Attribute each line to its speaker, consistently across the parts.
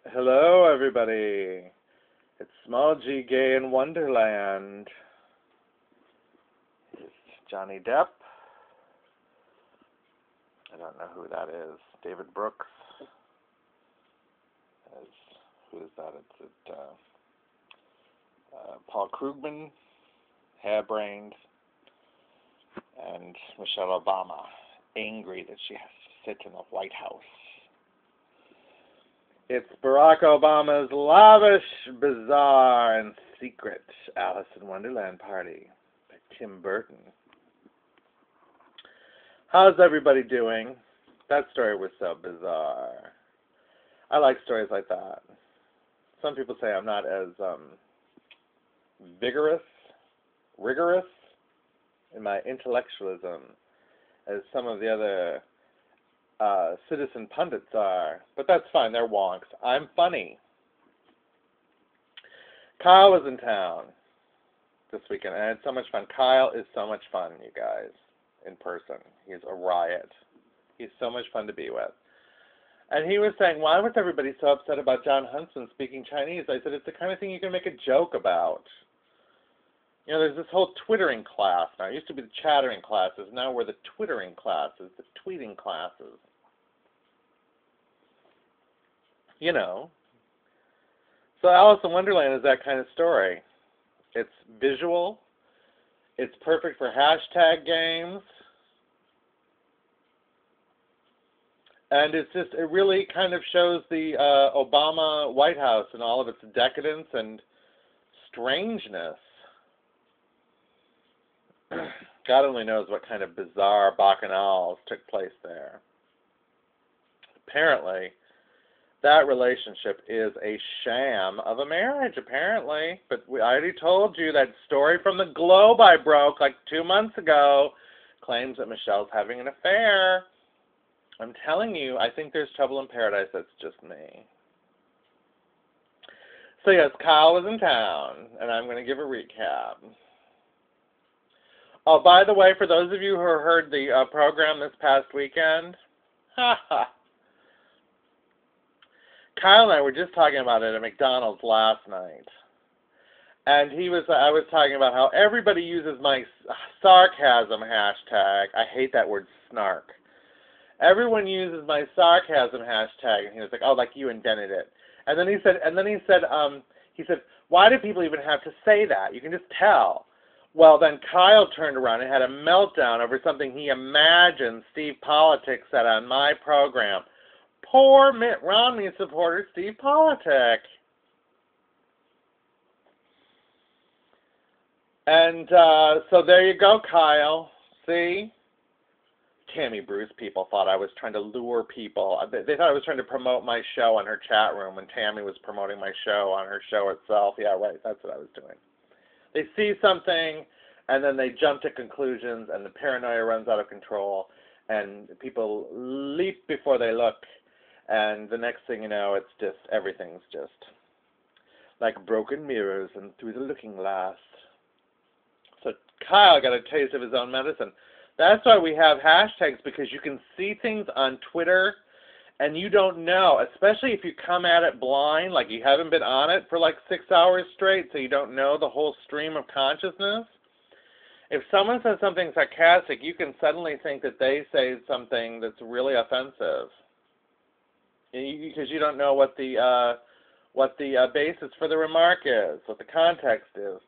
Speaker 1: Hello, everybody. It's Small G Gay in Wonderland. It's Johnny Depp. I don't know who that is. David Brooks. Is, who is that? Paul Krugman, hairbrained, and Michelle Obama, angry that she has to sit in the White House. It's Barack Obama's lavish, bizarre, and secret Alice in Wonderland party by Tim Burton. How's everybody doing? That story was so bizarre. I like stories like that. Some people say I'm not as rigorous in my intellectualism as some of the other citizen pundits are, but that's fine. They're wonks. I'm funny. Kyle was in town this weekend, and I had so much fun. Kyle is so much fun, you guys, in person. He's a riot. He's so much fun to be with. And he was saying, why was everybody so upset about John Huntsman speaking Chinese? I said, it's the kind of thing you can make a joke about. You know, there's this whole Twittering class now. It used to be the chattering classes. Now we're the Twittering classes, the tweeting classes. You know. So Alice in Wonderland is that kind of story. It's visual. It's perfect for hashtag games. And it really kind of shows the Obama White House and all of its decadence and strangeness. God only knows what kind of bizarre bacchanals took place there. Apparently, that relationship is a sham of a marriage, apparently. But I already told you that story from the Globe I broke like 2 months ago claims that Michelle's having an affair. I'm telling you, I think there's trouble in paradise. That's just me. So yes, Kyle was in town, and I'm going to give a recap. Oh, by the way, for those of you who heard the program this past weekend, Kyle and I were just talking about it at McDonald's last night. And I was talking about how everybody uses my sarcasm hashtag. I hate that word, snark. Everyone uses my sarcasm hashtag, and he was like, "Oh, like you invented it." And then he said, "Why do people even have to say that? You can just tell." Well, then Kyle turned around and had a meltdown over something he imagined Steve Politic said on my program. Poor Mitt Romney supporter Steve Politic. And so there you go, Kyle. See? Tammy Bruce people thought I was trying to lure people. They thought I was trying to promote my show on her chat room when Tammy was promoting my show on her show itself. Yeah, right. That's what I was doing. They see something, and then they jump to conclusions, and the paranoia runs out of control, and people leap before they look, and the next thing you know, everything's just like broken mirrors and through the looking glass. So Kyle got a taste of his own medicine. That's why we have hashtags, because you can see things on Twitter and you don't know, especially if you come at it blind, like you haven't been on it for like 6 hours straight, so you don't know the whole stream of consciousness. If someone says something sarcastic, you can suddenly think that they say something that's really offensive, because you don't know what the basis for the remark is, what the context is.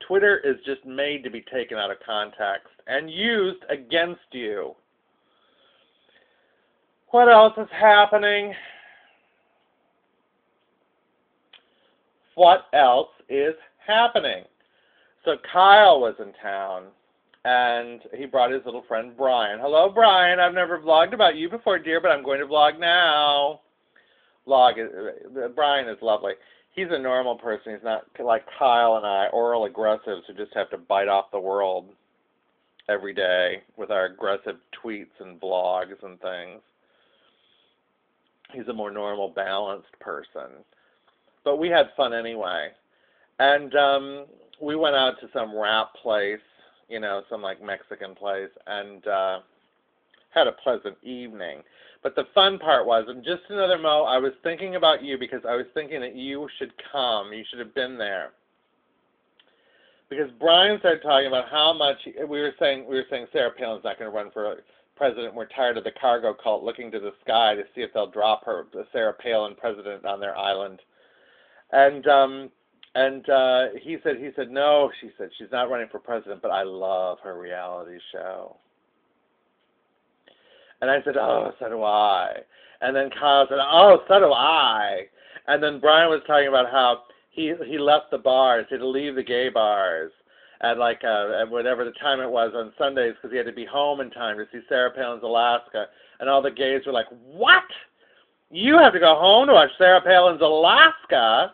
Speaker 1: Twitter is just made to be taken out of context and used against you. What else is happening? What else is happening? So Kyle was in town, and he brought his little friend Brian. Hello, Brian. I've never vlogged about you before, dear, but I'm going to vlog now. Brian is lovely. He's a normal person. He's not like Kyle and I, oral aggressives who just have to bite off the world every day with our aggressive tweets and vlogs and things. He's a more normal, balanced person. But we had fun anyway. And we went out to some rap place, some like Mexican place, and had a pleasant evening. But the fun part was, and just another Mo, I was thinking about you because I was thinking that you should come. You should have been there. Because Brian started talking about how much we were saying Sarah Palin's not going to run for president. We're tired of the cargo cult looking to the sky to see if they'll drop her, Sarah Palin, president on their island. And he said no. She said she's not running for president, but I love her reality show. And I said, oh, so do I. And then Kyle said, oh, so do I. And then Brian was talking about how he left the bars. He had to leave the gay bars at at whatever the time it was on Sundays because he had to be home in time to see Sarah Palin's Alaska. And all the gays were like, what? You have to go home to watch Sarah Palin's Alaska?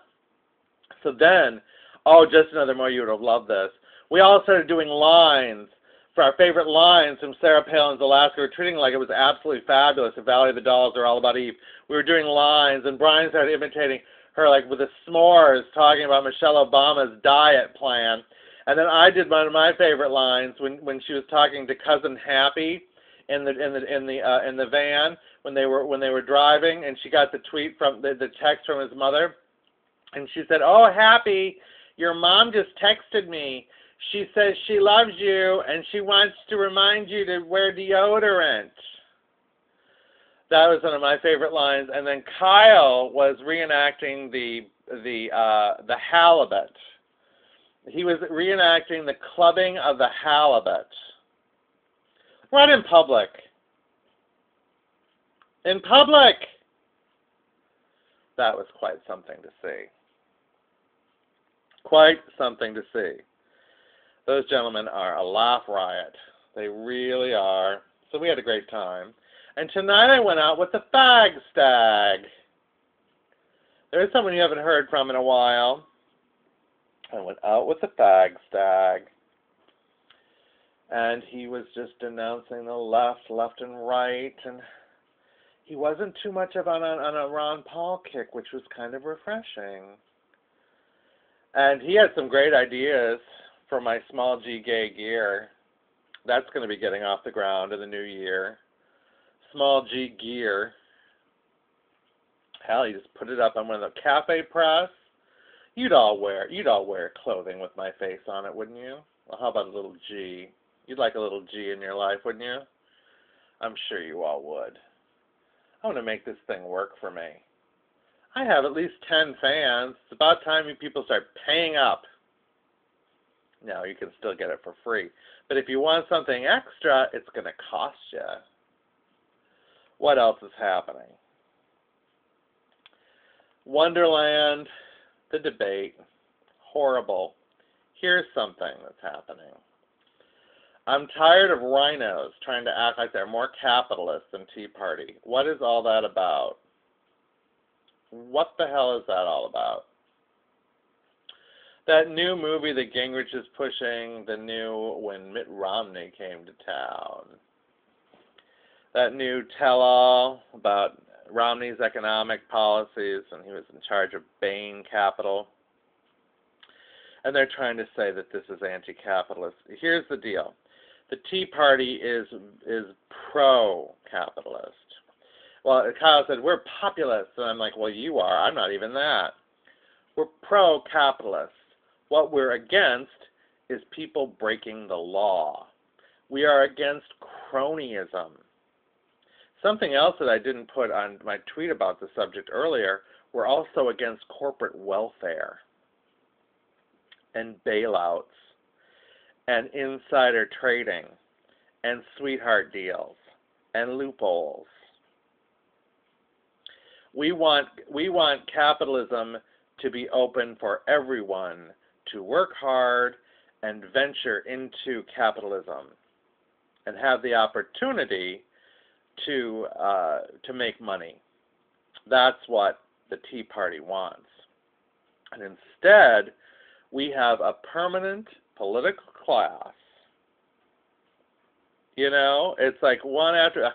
Speaker 1: So then, oh, just another Mo, you would have loved this. We all started doing lines for our favorite lines from Sarah Palin's Alaska. We were treating it like it was absolutely fabulous. The Valley of the Dolls are all about Eve. We were doing lines, and Brian started imitating her with the s'mores, talking about Michelle Obama's diet plan. And then I did one of my favorite lines when she was talking to Cousin Happy in the van when they were driving, and she got the tweet from the text from his mother, and she said, "Oh, Happy, your mom just texted me. She says she loves you and she wants to remind you to wear deodorant." That was one of my favorite lines. And then Kyle was reenacting the halibut. He was reenacting the clubbing of the halibut. Right in public. In public! That was quite something to see. Quite something to see. Those gentlemen are a laugh riot. They really are. So we had a great time. And tonight I went out with the Fag Stag. There's someone you haven't heard from in a while. I went out with the Fag Stag. And he was just denouncing the left and right. And he wasn't too much of on a Ron Paul kick, which was kind of refreshing. And he had some great ideas for my small G gay gear. That's going to be getting off the ground in the new year. Small G gear. Hell, you just put it up on one of the cafe press. You'd all wear clothing with my face on it, wouldn't you? Well, how about a little G? You'd like a little G in your life, wouldn't you? I'm sure you all would. I want to make this thing work for me. I have at least 10 fans. It's about time you people start paying up. No, you can still get it for free. But if you want something extra, it's going to cost you. What else is happening? Wonderland, the debate, horrible. Here's something that's happening. I'm tired of rhinos trying to act like they're more capitalist than Tea Party. What is all that about? What the hell is that all about? That new movie that Gingrich is pushing, the new When Mitt Romney Came to Town. That new tell-all about Romney's economic policies, and he was in charge of Bain Capital. And they're trying to say that this is anti-capitalist. Here's the deal. The Tea Party is pro-capitalist. Well, Kyle said, we're populists. And I'm like, well, you are. I'm not even that. We're pro-capitalist. What we're against is people breaking the law. We are against cronyism. Something else that I didn't put on my tweet about the subject earlier, we're also against corporate welfare and bailouts and insider trading and sweetheart deals and loopholes. We want capitalism to be open for everyone to work hard and venture into capitalism and have the opportunity to make money. That's what the Tea Party wants. And instead, we have a permanent political class. You know, it's like one after...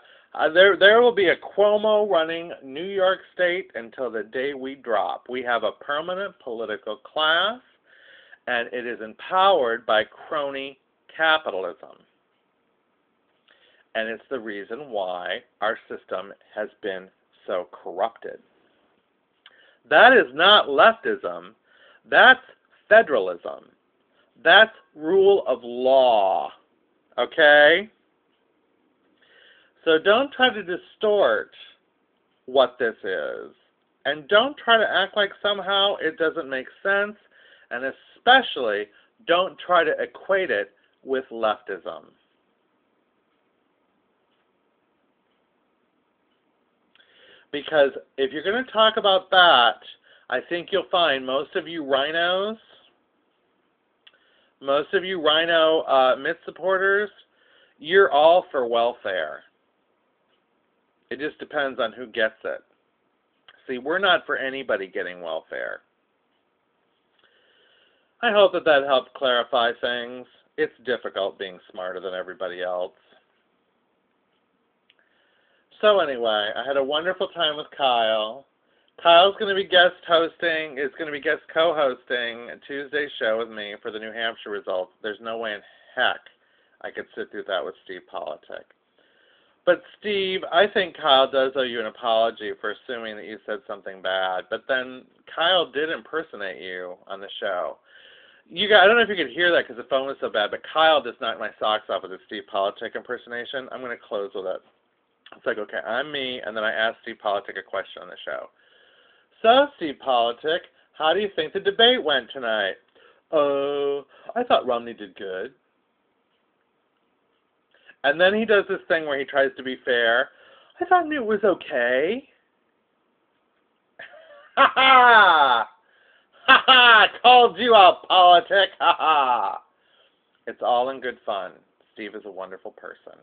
Speaker 1: there will be a Cuomo running New York State until the day we drop. We have a permanent political class, and it is empowered by crony capitalism. And it's the reason why our system has been so corrupted. That is not leftism. That's federalism. That's rule of law. Okay? So don't try to distort what this is. And don't try to act like somehow it doesn't make sense. And especially, don't try to equate it with leftism. Because if you're going to talk about that, I think you'll find most of you rhinos, most of you rhino Mitt supporters, you're all for welfare. It just depends on who gets it. See, we're not for anybody getting welfare. I hope that that helped clarify things. It's difficult being smarter than everybody else. So anyway, I had a wonderful time with Kyle. Kyle's going to be guest co-hosting Tuesday's show with me for the New Hampshire results. There's no way in heck I could sit through that with Steve Politic. But Steve, I think Kyle does owe you an apology for assuming that you said something bad. But then Kyle did impersonate you on the show. I don't know if you could hear that because the phone was so bad, but Kyle just knocked my socks off with his Steve Politic impersonation. I'm going to close with it. It's like, okay, I'm me, and then I asked Steve Politic a question on the show. So, Steve Politic, how do you think the debate went tonight? Oh, I thought Romney did good. And then he does this thing where he tries to be fair. I thought it was okay. Ha ha! Ha ha! Called you out, Politic! Ha ha! It's all in good fun. Steve is a wonderful person.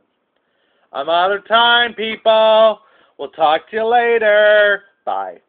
Speaker 1: I'm out of time, people. We'll talk to you later. Bye.